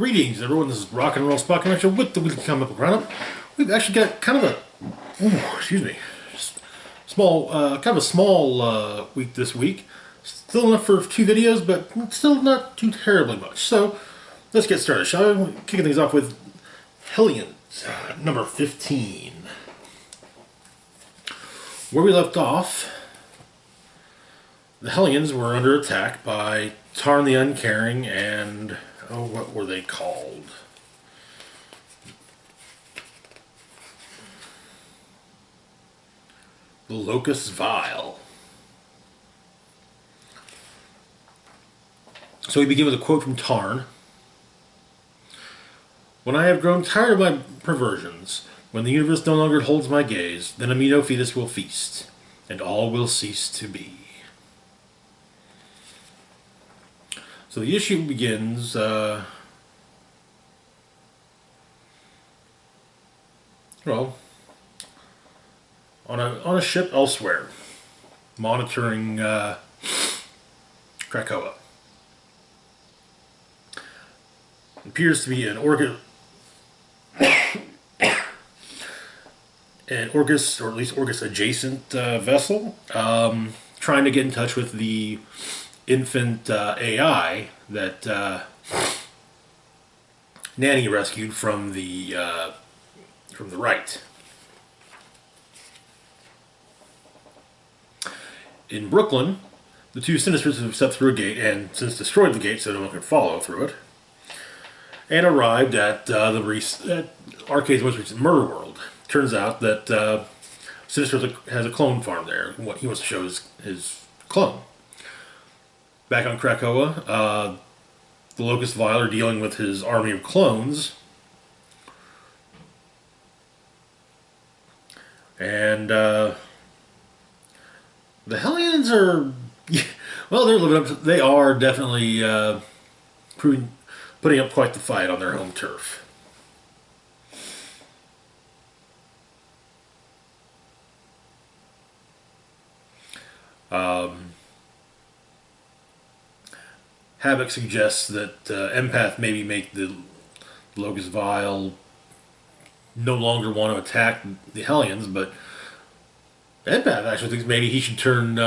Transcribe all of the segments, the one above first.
Greetings, everyone. This is Rock and Roll Spot Connection with the weekly comic book roundup. We've actually got kind of a small week this week. Still enough for 2 videos, but still not too terribly much. So let's get started, shall we? Kicking things off with Hellions, number 15. Where we left off, the Hellions were under attack by Tarn the Uncaring and, what were they called? The Locust Vile. So we begin with a quote from Tarn. "When I have grown tired of my perversions, when the universe no longer holds my gaze, then a Mino fetus will feast, and all will cease to be." So the issue begins on a ship elsewhere, monitoring Krakoa. It appears to be an Orcus, or at least Orcus adjacent vessel, trying to get in touch with the infant AI that Nanny rescued from the right. In Brooklyn, the two Sinisters have stepped through a gate and since destroyed the gate so no one can follow through it, and arrived at Arcade's most recent murder world. Turns out that Sinister has a clone farm there. What he wants to show is his clone. Back on Krakoa, the Locust Vile are dealing with his army of clones. And the Hellions are, well, they're living up to, they are definitely putting up quite the fight on their home turf. Havoc suggests that Empath maybe make the Locust Vile no longer want to attack the Hellions, but Empath actually thinks maybe he should turn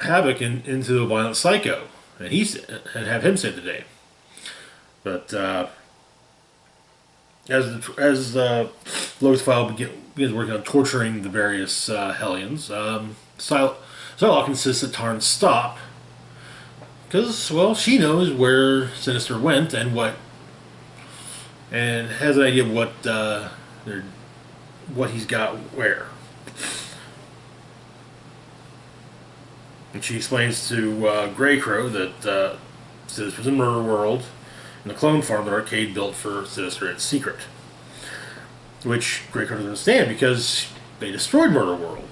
Havoc into a violent psycho, and have him save the day. But as Locust Vile begins working on torturing the various Hellions, Psylocke insists that Tarn stop. Because, well, she knows where Sinister went and has an idea of what he's got where. And she explains to Greycrow that Sinister's in Murder World, and the clone farm that Arcade built for Sinister in secret. Which Greycrow doesn't understand because they destroyed Murder World.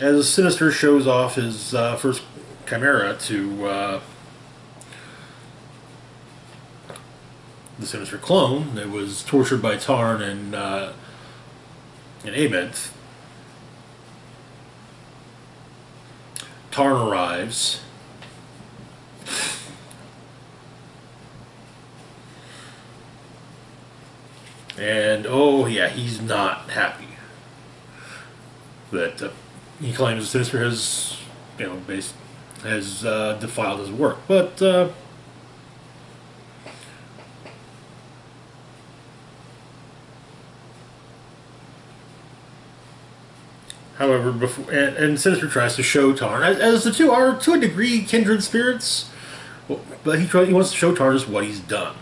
As Sinister shows off his first Chimera to the Sinister clone that was tortured by Tarn and Abed, Tarn arrives. And, oh yeah, he's not happy that he claims Sinister has, defiled his work. But however, and Sinister tries to show Tarn, as the two are to a degree kindred spirits, but he wants to show Tarn just what he's done.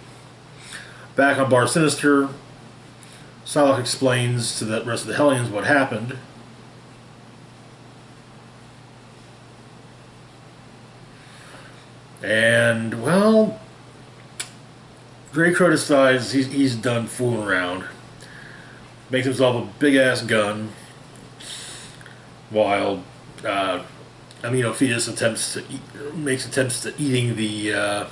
Back on Bar Sinister, Psylocke explains to the rest of the Hellions what happened. And, well, Greycrow decides he's done fooling around. Makes himself a big-ass gun, while Amino Fetus makes attempts to eating the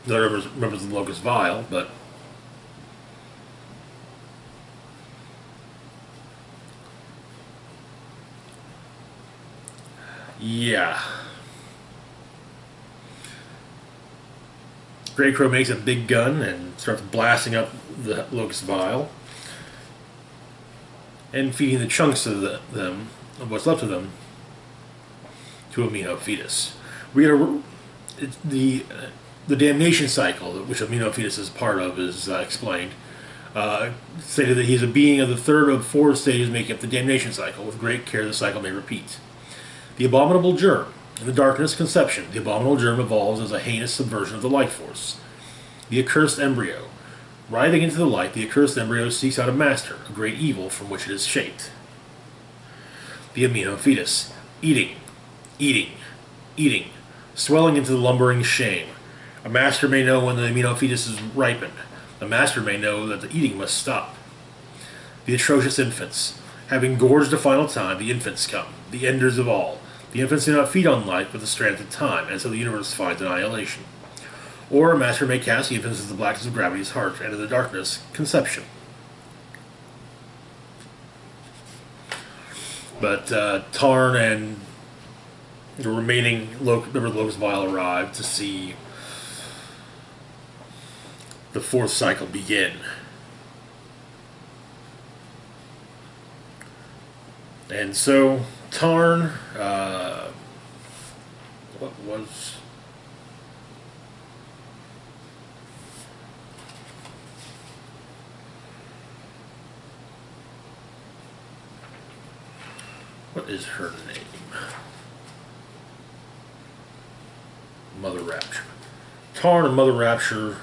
members of the Locust Vile, but Yeah. Grey Crow makes a big gun and starts blasting up the Locust Vial and feeding the chunks of of what's left of them, to Amino Fetus. We get the damnation cycle, which Amino Fetus is part of, is explained. Stated that he's a being of the third of four stages making up the damnation cycle. With great care, the cycle may repeat. The abominable germ. In the darkness conception, the abominable germ evolves as a heinous subversion of the life force. The accursed embryo. Writhing into the light, the accursed embryo seeks out a master, a great evil from which it is shaped. The amino fetus. Eating, eating, eating, swelling into the lumbering shame. A master may know when the amino fetus is ripened. The master may know that the eating must stop. The atrocious infants. Having gorged a final time, the infants come, the enders of all. The infants do not feed on life, but the strands of time, and so the universe finds annihilation. Or a master may cast the infants into the blackness of gravity's heart, and in the darkness, conception. But Tarn and the remaining member of the Locust Vial arrive to see the fourth cycle begin. And so Tarn, what is her name? Mother Rapture. Tarn and Mother Rapture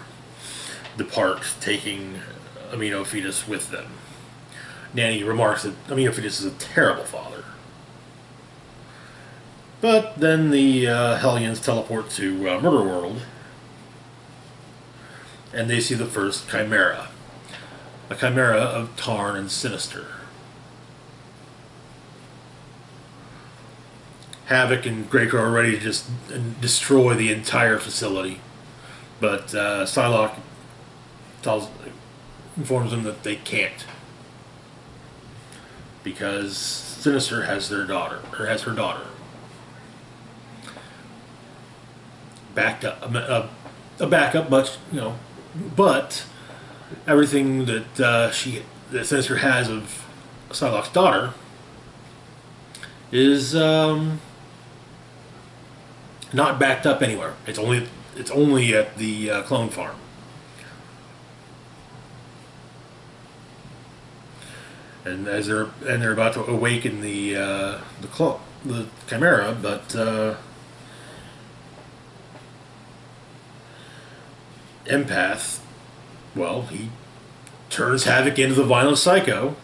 depart, taking Amino Fetus with them. Nanny remarks that Amino Fetus is a terrible father. But then the Hellions teleport to Murder World, and they see the first Chimera. A Chimera of Tarn and Sinister. Havoc and Grey Crow are ready to just destroy the entire facility, but Psylocke informs them that they can't, because Sinister has her daughter. Backed up, a backup, but but everything that Sinister has of Psylocke's daughter is not backed up anywhere. It's only at the clone farm. And as they're about to awaken the Chimera, but Empath, well, he turns Havoc into the violent psycho,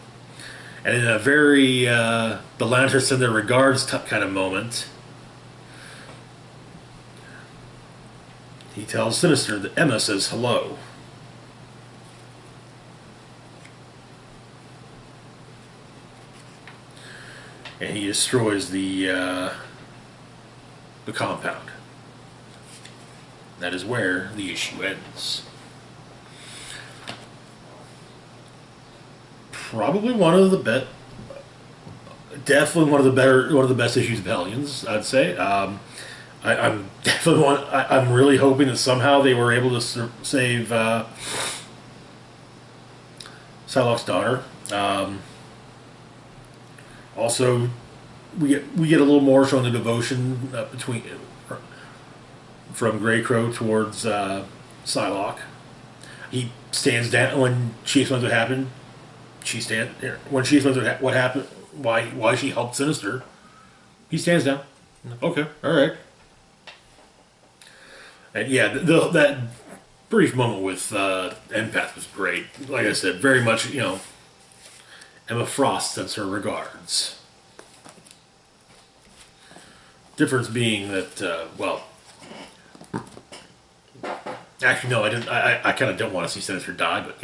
and in a very the Lantern send their regards kind of moment, he tells Sinister that Emma says hello. And he destroys the compound. That is where the issue ends. Probably one of the definitely one of the best issues of Hellions, I'd say. I'm definitely I'm really hoping that somehow they were able to save Psylocke's daughter. Also, we get a little more showing the devotion from Grey Crow towards Psylocke. He stands down when she explains what happened. When she explains what happened, why she helped Sinister. He stands down. Okay, all right. And yeah, that brief moment with Empath was great. Like I said, very much, Emma Frost sends her regards. Difference being that, actually no, I didn't. I kind of don't want to see Sinister die, but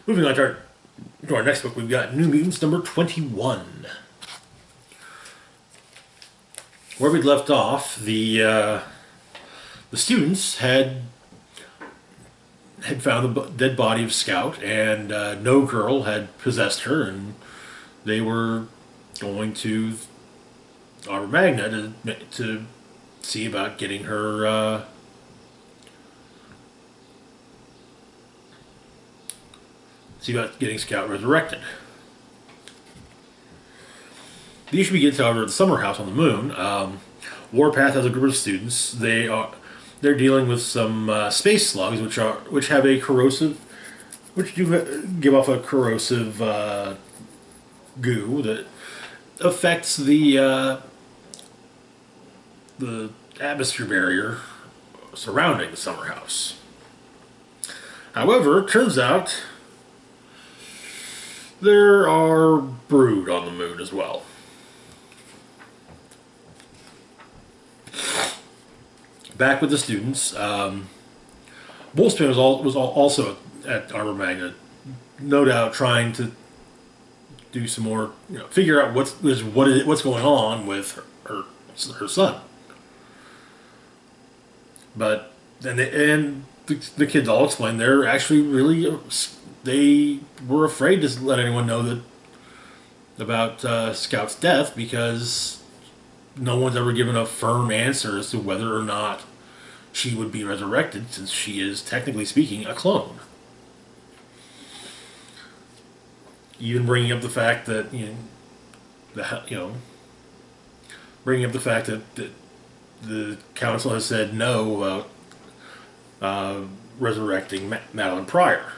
Moving on to our next book, we've got New Mutants number 21. Where we'd left off, the students had found the dead body of Scout, and No Girl had possessed her, and they were going to Arbor Magna to see about getting her Scout resurrected. The issue begins, however, at the summer house on the moon. Warpath has a group of students. They're dealing with some space slugs, which have a corrosive, which do give off a corrosive goo that affects the atmosphere barrier surrounding the summer house. However, it turns out there are brood on the moon as well. Back with the students, Wolfsbane was also at Arbor Magna, no doubt trying to do some more, figure out what's going on with her son. But then the kids all explain they're actually they were afraid to let anyone know about Scout's death because no one's ever given a firm answer as to whether or not she would be resurrected, since she is, technically speaking, a clone. Even bringing up the fact that bringing up the fact that the council has said no about resurrecting Madeline Pryor.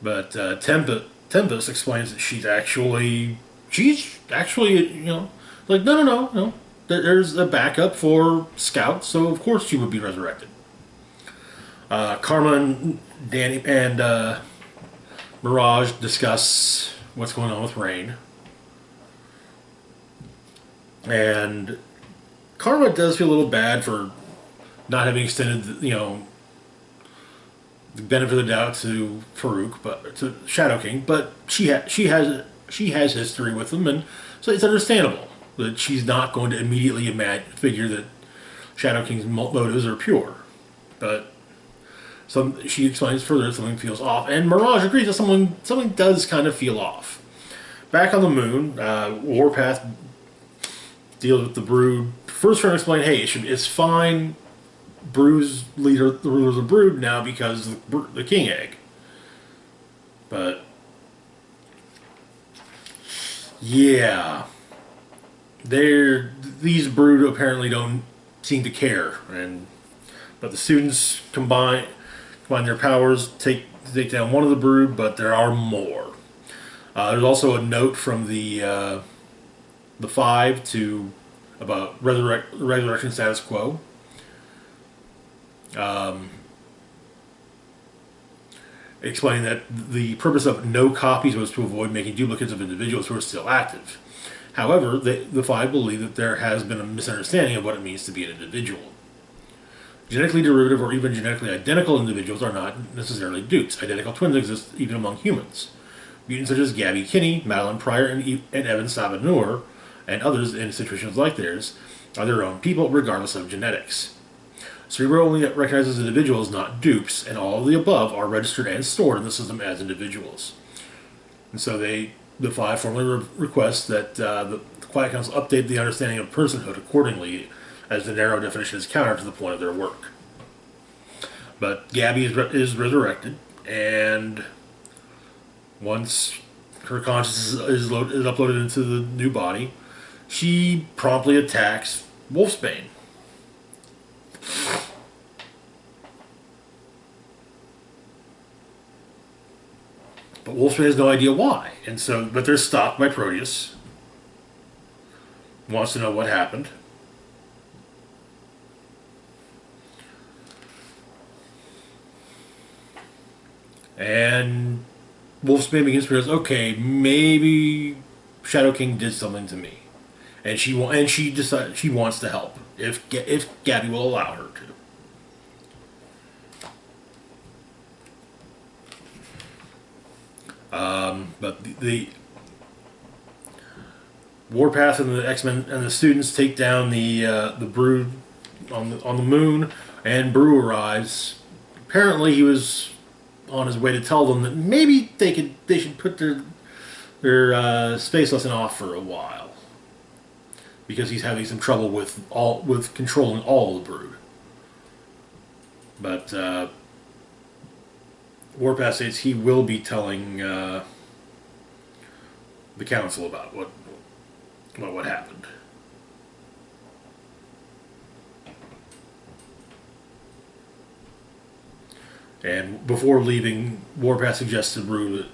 But Tempest explains that she's actually, like, no. There's a backup for Scout, so of course she would be resurrected. Karma and Danny and Mirage discuss what's going on with Rain. And Karma does feel a little bad for not having extended, the benefit of the doubt to Farouk, but to Shadow King, but she has history with him, and so it's understandable that she's not going to immediately figure that Shadow King's motives are pure. But she explains further that something feels off, and Mirage agrees that something does kind of feel off. Back on the moon, Warpath deals with the Brood. First trying to explain, hey, it's fine. Brood's leader, the rulers of Brood now because of the King Egg. But yeah, these Brood apparently don't seem to care, but the students combine their powers to take down one of the Brood, but there are more. There's also a note from the Five about resurrection status quo. Explaining that the purpose of no copies was to avoid making duplicates of individuals who are still active. However, the Five believe that there has been a misunderstanding of what it means to be an individual. Genetically derivative or even genetically identical individuals are not necessarily dupes. Identical twins exist even among humans. Mutants such as Gabby Kinney, Madeline Pryor, and Evan Sabanur, and others in situations like theirs, are their own people regardless of genetics. Cerebro only recognizes individuals, not dupes, and all of the above are registered and stored in the system as individuals. And so the Five formally request that the Quiet Council update the understanding of personhood accordingly, as the narrow definition is counter to the point of their work. But Gabby is resurrected, and once her consciousness is uploaded into the new body, she promptly attacks Wolfsbane. But Wolfsbane has no idea why, but they're stopped by Proteus. Wants to know what happened. And Wolfsbane begins to realize, okay, maybe Shadow King did something to me, and she decides she wants to help if Gabby will allow her to. But the Warpath and the X-Men and the students take down the Brood on the moon, and Brew arrives. Apparently, he was on his way to tell them that maybe they should put their space lesson off for a while, because he's having some trouble with controlling all of the brood. But Warpath states he will be telling the council about what happened. And before leaving, Warpath suggests to Brood that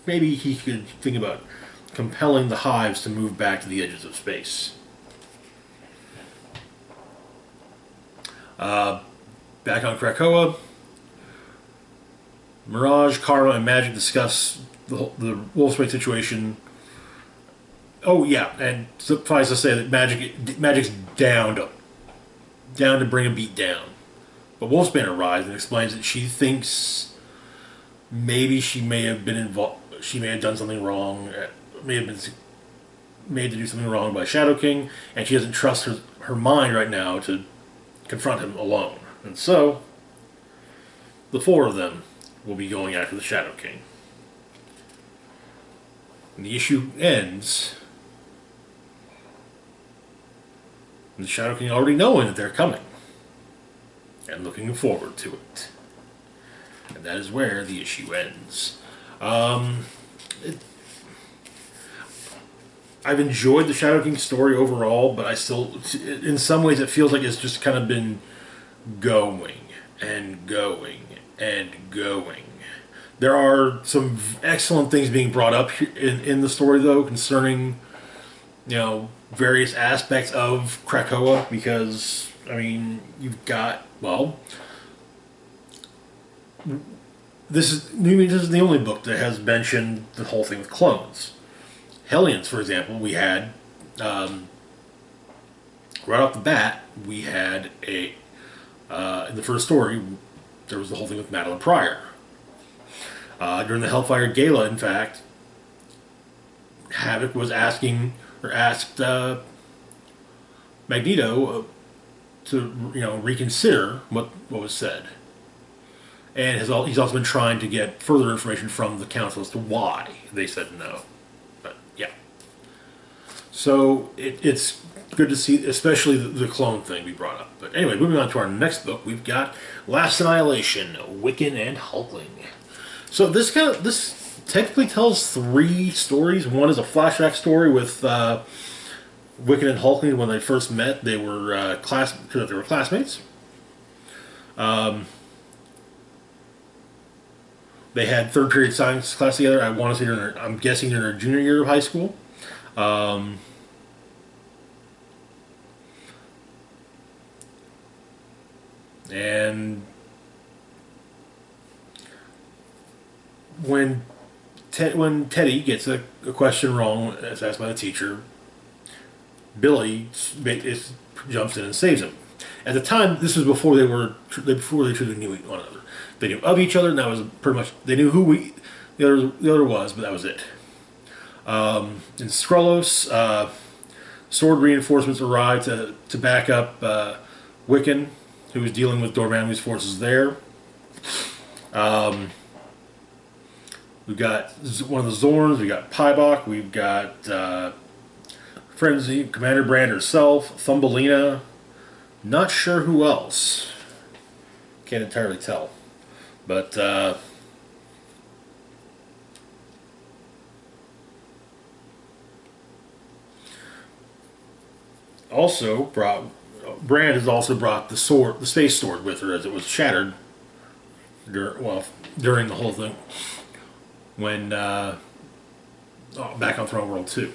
maybe he could think about compelling the hives to move back to the edges of space. Back on Krakoa, Mirage, Karma, and Magic discuss the Wolfsbane situation. Oh yeah, and suffice to say that Magic's down to bring a beat down. But Wolfsbane arrives and explains that she thinks maybe she may have been involved. She may have done something wrong. May have been made to do something wrong by Shadow King, and she doesn't trust her mind right now to confront him alone. And so, the four of them will be going after the Shadow King. And the issue ends with the Shadow King already knowing that they're coming and looking forward to it. And that is where the issue ends. I've enjoyed the Shadow King story overall, but I still, in some ways, it feels like it's just kind of been going and going and going. There are some excellent things being brought up in the story, though, concerning, various aspects of Krakoa, because, I mean, you've got, this is the only book that has mentioned the whole thing with clones. Hellions, for example, we had, right off the bat, we had in the first story, there was the whole thing with Madeline Pryor. During the Hellfire Gala, in fact, Havoc was asked Magneto to reconsider what was said, and he's also been trying to get further information from the council as to why they said no. But yeah, so it's good to see, especially the clone thing be brought up. But anyway, moving on to our next book, we've got Last Annihilation, Wiccan and Hulkling. So this technically tells three stories. One is a flashback story with Wiccan and Hulkling. When they first met, they were classmates. They had third period science class together. I'm guessing they're in their junior year of high school. And when Teddy gets a question wrong, as asked by the teacher, Billy jumps in and saves him. At the time, this was before they truly knew one another. They knew of each other, and that was pretty much, they knew who the other was, but that was it. In Skrullos, sword reinforcements arrived to back up Wiccan, who was dealing with Dormammu's forces there. We've got one of the Zorns, we've got Pybok, we've got Frenzy, Commander Brand herself, Thumbelina, not sure who else. Can't entirely tell. But Brand has also brought the space sword with her, as it was shattered during the whole thing when back on Throne World 2.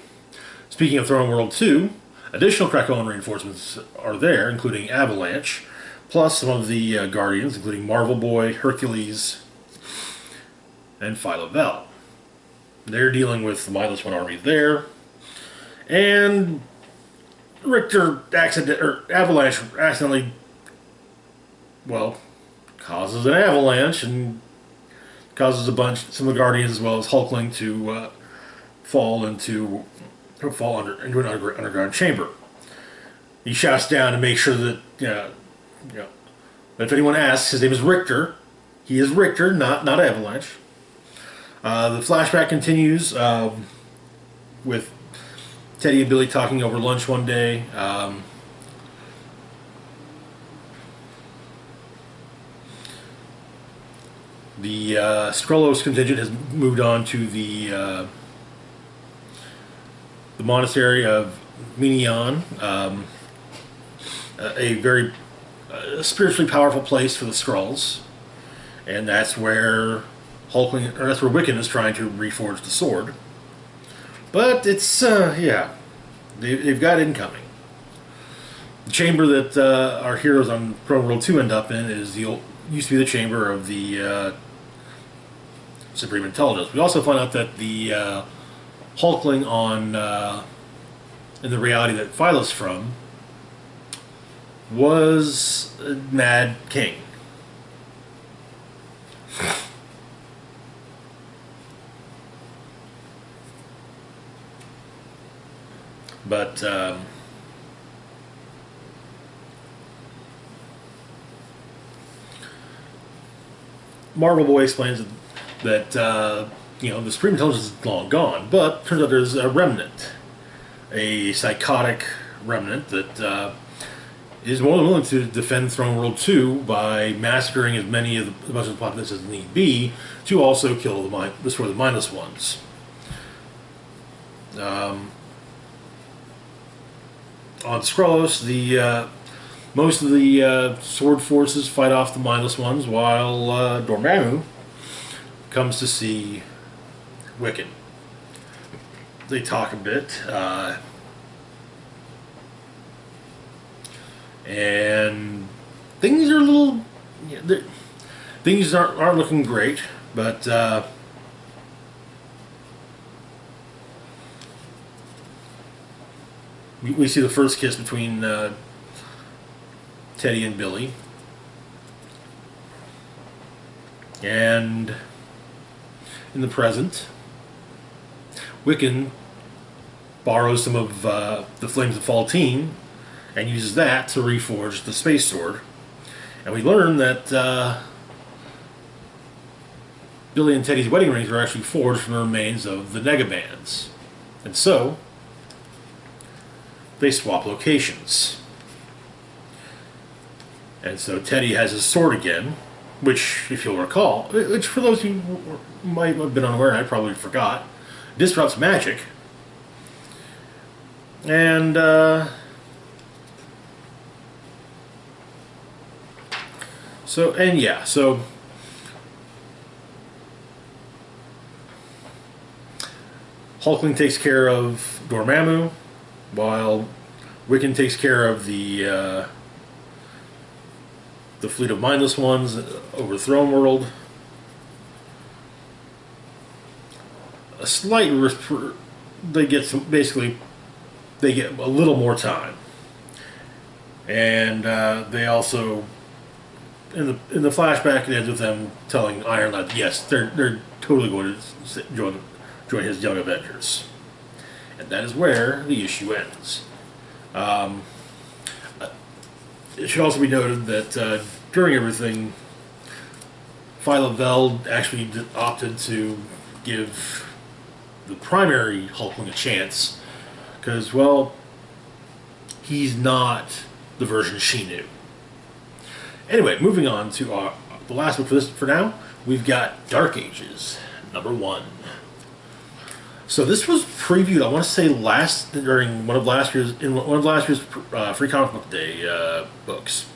Speaking of Throne World 2, additional Krakoan reinforcements are there, including Avalanche, plus some of the Guardians, including Marvel Boy, Hercules, and Phyla-Vell. They're dealing with the Mindless One army there, and Avalanche accidentally, causes an avalanche and causes some of the Guardians as well as Hulkling to fall into an underground chamber. He shouts down to make sure that if anyone asks, his name is Richter. He is Richter, not Avalanche. The flashback continues with Teddy and Billy talking over lunch one day. The Skrullos contingent has moved on to the monastery of Minion, a very spiritually powerful place for the Skrulls, and that's where Wiccan is trying to reforge the sword. But it's they've got incoming. The chamber that our heroes on Pro World 2 end up in is used to be the chamber of the Supreme Intelligence. We also find out that the Hulkling in the reality that Phyllis from was Mad King. But Marvel Boy explains that the Supreme Intelligence is long gone, but turns out there's a remnant, a psychotic remnant that is more than willing to defend Throne World 2 by massacring as many of the bunch of the populace as need be to also kill destroy the Mindless Ones. On Skrullos, most of the sword forces fight off the Mindless Ones, while Dormammu comes to see Wiccan. They talk a bit, and things are a little. Things aren't looking great, but. We see the first kiss between Teddy and Billy. And in the present, Wiccan borrows some of the Flames of Faltine and uses that to reforge the Space Sword. And we learn that Billy and Teddy's wedding rings are actually forged from the remains of the Negabands. And so, they swap locations. And so Teddy has his sword again, which, if you'll recall, which for those who might have been unaware, I probably forgot, disrupts magic. And, so Hulkling takes care of Dormammu, while Wiccan takes care of the fleet of Mindless Ones over Throne World. A slight they get a little more time, and they also in the flashback it ends with them telling Iron Lad yes they're totally going to join his Young Avengers. And that is where the issue ends. It should also be noted that during everything, Phyla Veld actually opted to give the primary Hulkling a chance, because, well, he's not the version she knew. Anyway, moving on to the last book for now, we've got Dark Ages, #1. So this was previewed, I want to say, during one of last year's Free Comic Book Day books.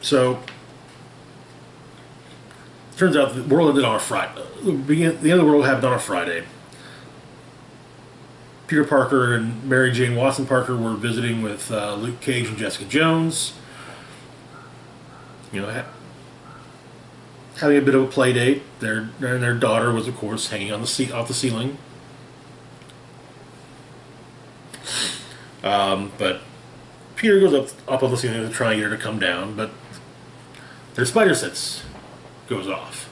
So turns out the world ended on a Friday. The end of the world happened on a Friday. Peter Parker and Mary Jane Watson Parker were visiting with Luke Cage and Jessica Jones. Having a bit of a play date. Their daughter was, of course, hanging on off the ceiling. But Peter goes up on the ceiling to try and get her to come down, but their spider sense goes off.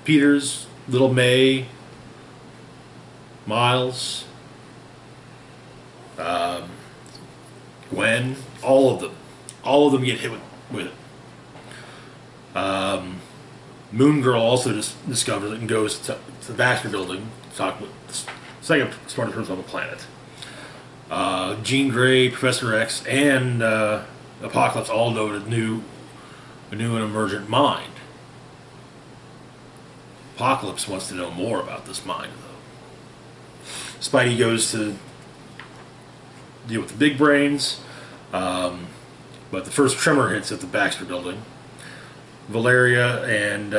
Peter's, little May, Miles, Gwen, all of them get hit with it. Moon Girl also just discovers it and goes to the Baxter building to talk with the second smartest person on the planet. Jean Grey, Professor X, and Apocalypse all know a new and emergent mind. Apocalypse wants to know more about this mind, though. Spidey goes to deal with the big brains, but the first tremor hits at the Baxter building. Valeria and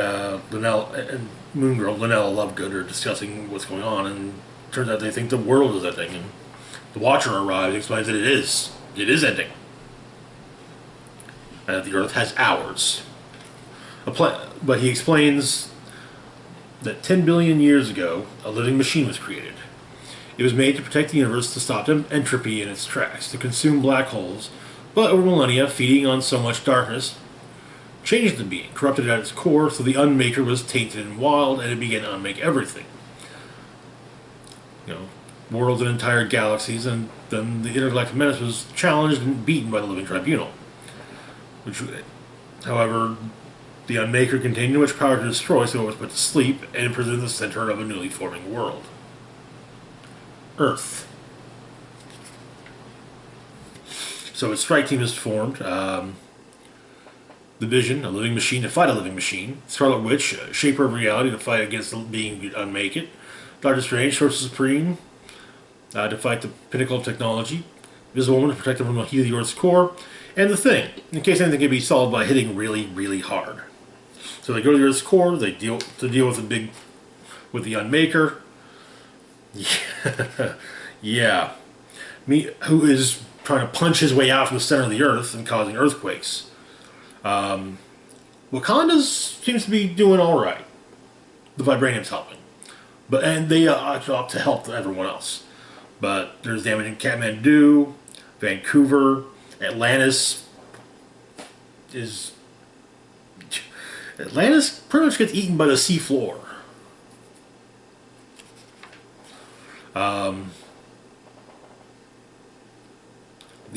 Linnell and Moon Girl, Linnell Lovegood, are discussing what's going on, and it turns out they think the world is ending. And the Watcher arrives and explains that it is ending, and that the Earth has hours. But he explains that 10 billion years ago, a living machine was created. It was made to protect the universe, to stop entropy in its tracks, to consume black holes, but over millennia, feeding on so much darkness, changed the being, corrupted it at its core, so the Unmaker was tainted and wild, and it began to unmake everything. You know, worlds and entire galaxies, and then the intergalactic menace was challenged and beaten by the Living Tribunal. However, the Unmaker contained too much power to destroy, so it was put to sleep and imprisoned in the center of a newly forming world. Earth. So its strike team is formed. The Vision, a living machine to fight a living machine. Scarlet Witch, a shaper of reality to fight against the being who unmake it. Doctor Strange, Sorcerer Supreme, to fight the pinnacle of technology. Invisible Woman to protect them from the Earth's core. And the Thing, in case anything can be solved by hitting really, really hard. So they go to the Earth's core, they deal with the Unmaker. Yeah. Who is trying to punch his way out from the center of the Earth and causing earthquakes. Wakanda seems to be doing alright. The Vibranium's helping. And they opt to help everyone else. But there's damage in Kathmandu, Vancouver, Atlantis pretty much gets eaten by the sea floor. The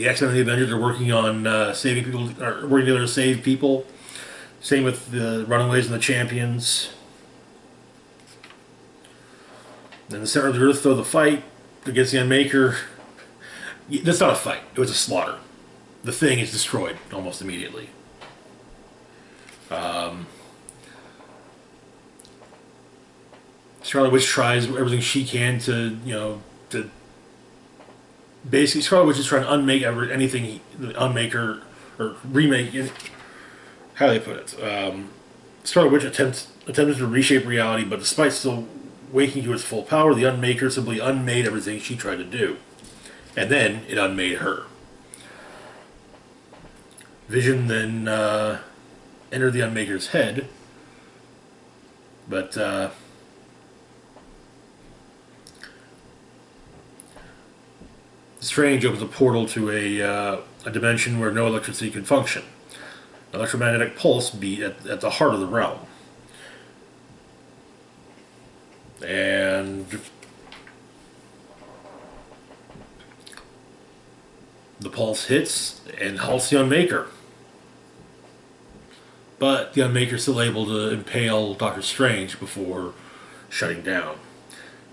X-Men and the Avengers are working on saving people, or working together to save people. Same with the Runaways and the Champions. In the center of the Earth, though, the fight against the Unmaker. That's not a fight. It was a slaughter. The Thing is destroyed almost immediately. Scarlet Witch tries everything she can to basically, Scarlet Witch is trying to unmake anything the Unmaker, or remake, how do they put it? Scarlet Witch attempted to reshape reality, but despite still waking to its full power, the Unmaker simply unmade everything she tried to do. And then it unmade her. Vision then entered the Unmaker's head, but Strange opens a portal to a dimension where no electricity can function. An electromagnetic pulse beat at the heart of the realm. And the pulse hits and halts the Unmaker. But the Unmaker is still able to impale Doctor Strange before shutting down.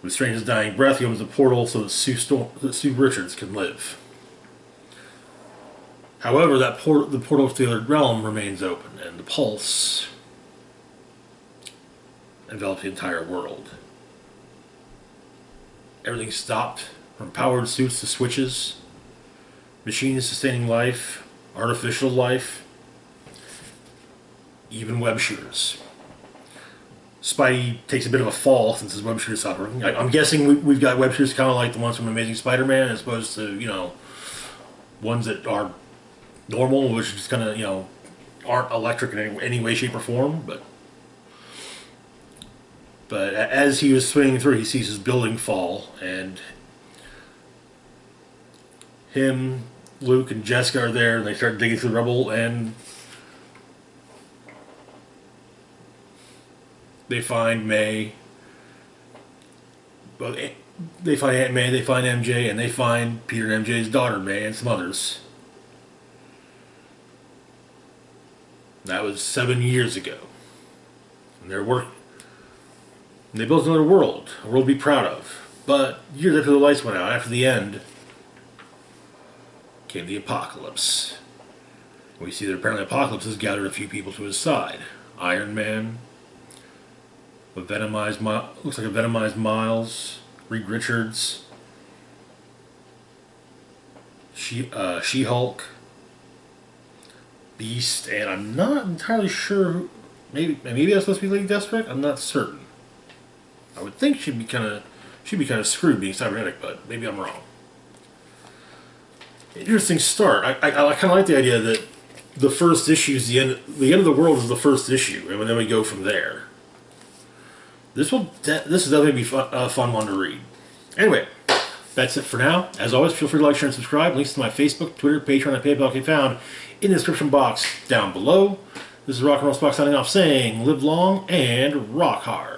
With Strange's dying breath, he opens a portal so that Sue Richards can live. However, the portal to the other realm remains open, and the pulse envelops the entire world. Everything stopped, from powered suits to switches, machines sustaining life, artificial life, even web shooters. Spidey takes a bit of a fall since his web shooter stopped working. I'm guessing we've got web shooters kind of like the ones from Amazing Spider-Man, as opposed to, ones that are normal, which just kind of, aren't electric in any way, shape, or form. But as he was swinging through, he sees his building fall, and him, Luke, and Jessica are there, and they start digging through the rubble, and they find May. Well, they find Aunt May, they find MJ, and they find Peter and MJ's daughter, May, and some others. That was 7 years ago. And they built another world, a world to be proud of. But years after the lights went out, after the end, came the apocalypse. We see that apparently Apocalypse has gathered a few people to his side. Iron Man, looks like a venomized Miles, Reed Richards, She-Hulk, Beast, and I'm not entirely sure who, maybe that's supposed to be Lady Deathstrike. I'm not certain. I would think she'd be kind of screwed being cybernetic, but maybe I'm wrong. Interesting start. I kind of like the idea that the first issue is the end of the world is the first issue, and then we go from there. This is definitely be a fun one to read. Anyway, that's it for now. As always, feel free to like, share, and subscribe. Links to my Facebook, Twitter, Patreon, and PayPal can be found in the description box down below. This is Rock and Roll Spock signing off saying, live long and rock hard.